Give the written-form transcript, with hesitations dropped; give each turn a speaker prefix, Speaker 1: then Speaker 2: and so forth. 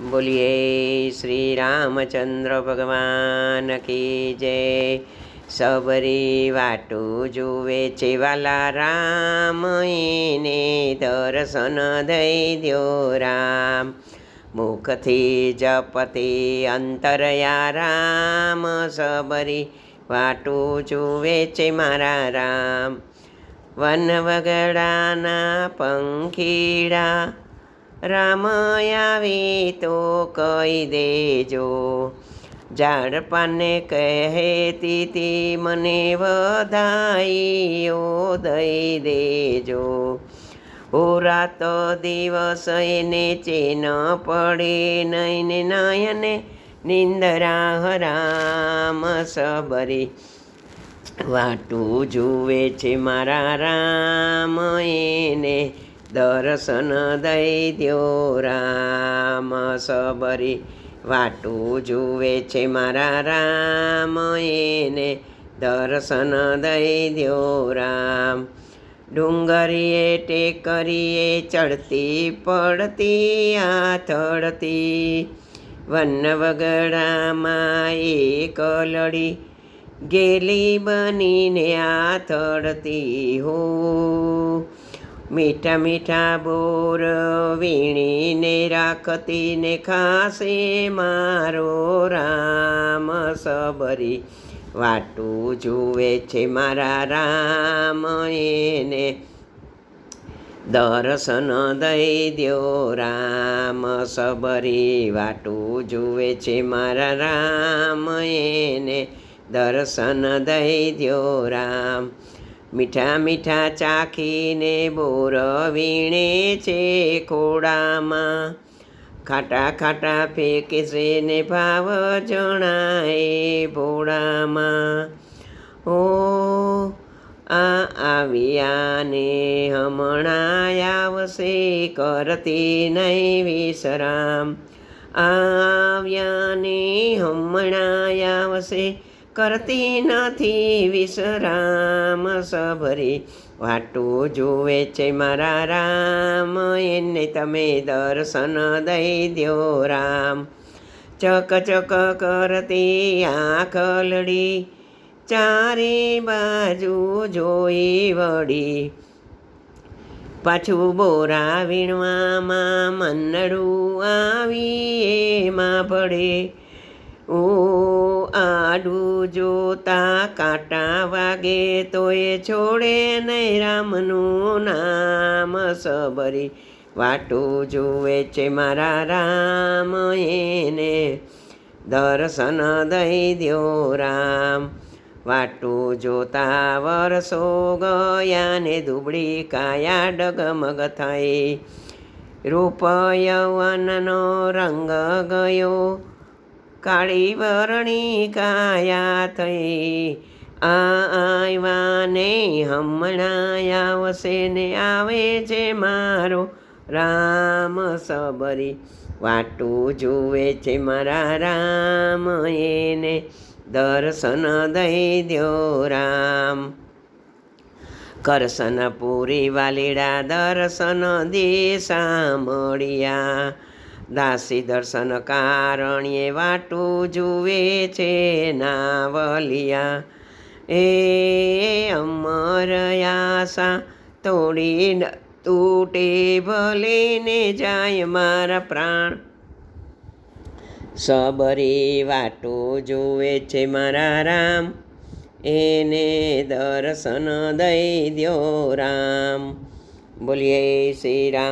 Speaker 1: बोलिए श्री रामचंद्र भगवान की जय। सबरी वाटू जुवे છે વાલા રામ, એને દર્શન દઈ દ્યો રામ। મુખથી જપતી અંતરયા રામ, સબરી વાટુ જુએ છે મારા રામ। વન વગડાના પંખીડા રામ આવે તો કહી દેજો, ઝાડ પાને કહેતી તી મને વધાઈઓ દઈ દેજો। ઓ રાત દિવસ એને ચેન પડે નહીં ને નયને નિંદરા હરામ, સબરી વાટું જુએ છે મારા રામ, એને દર્શન દઈ દ્યો રામ। સબરી વાટું જુએ છે મારા રામ, એને દર્શન દઈ દ્યો રામ। ડુંગરીએ ટેકરીએ ચડતી પડતી આથડતી, વન વગડામાં એક લડી ગેલી બનીને આથડતી હો। મીઠા મીઠા બોર વીણીને રાખતી ને ખાસે મારો રામ, સબરી વાટું જુએ છે મારા રામ, એને દર્શન દઈ દ્યો રામ। સબરી વાટું જુએ છે મારા રામ, એને દર્શન દઈ દ્યો રામ। મીઠા મીઠા ચાખીને બોર વીણે છે ખોડામાં, ખાટા ખાટા ફેંકે છે ને ભાવ જણાય ભોળામાં। ઓ આવ્યાને હમણાં આવશે કરતી નહીં વિશ્રામ, આવ્યાને હમણાં આવશે કરતી નથી વિશ્રામ। સબરી વાટું જુએ છે મારા રામ, એને તમે દર્શન દઈ દ્યો રામ। ચક ચક કરતી આંખલડી ચારે બાજુ જોઈ વળી, પાછું બોરા વીણવામાં મનડું આવી એમાં પડે। ઓ આડું જોતા કાંટા વાગે તોય છોડે નહીં રામનું નામ, સબરી વાટું જુએ છે મારા રામ, એને દર્શન દઈ દ્યો રામ। વાટું જોતા વરસો ગયા ને દુબળી કાયા ડગમગ થઈ, રૂપ યૌવનનો રંગ ગયો કાળી વરણી કાયા થઈ। આવ્યાને હમણાં આવશે ને આવે છે મારો રામ, સબરી વાટું જુએ છે મારા રામ, એને દર્શન દઈ દ્યો રામ। કરશન પૂરી વાલીડા દર્શન દે સાંભળ્યા, દાસી દર્શન કારણ્યે વાટું જુએ છે નાવલિયા। એ અમર આશા તોડી તૂટે ભલે ને જાય મારા પ્રાણ, સબરી વાટું જુએ છે મારા રામ, એને દર્શન દઈ દ્યો રામ। બોલીએ શ્રી રામ।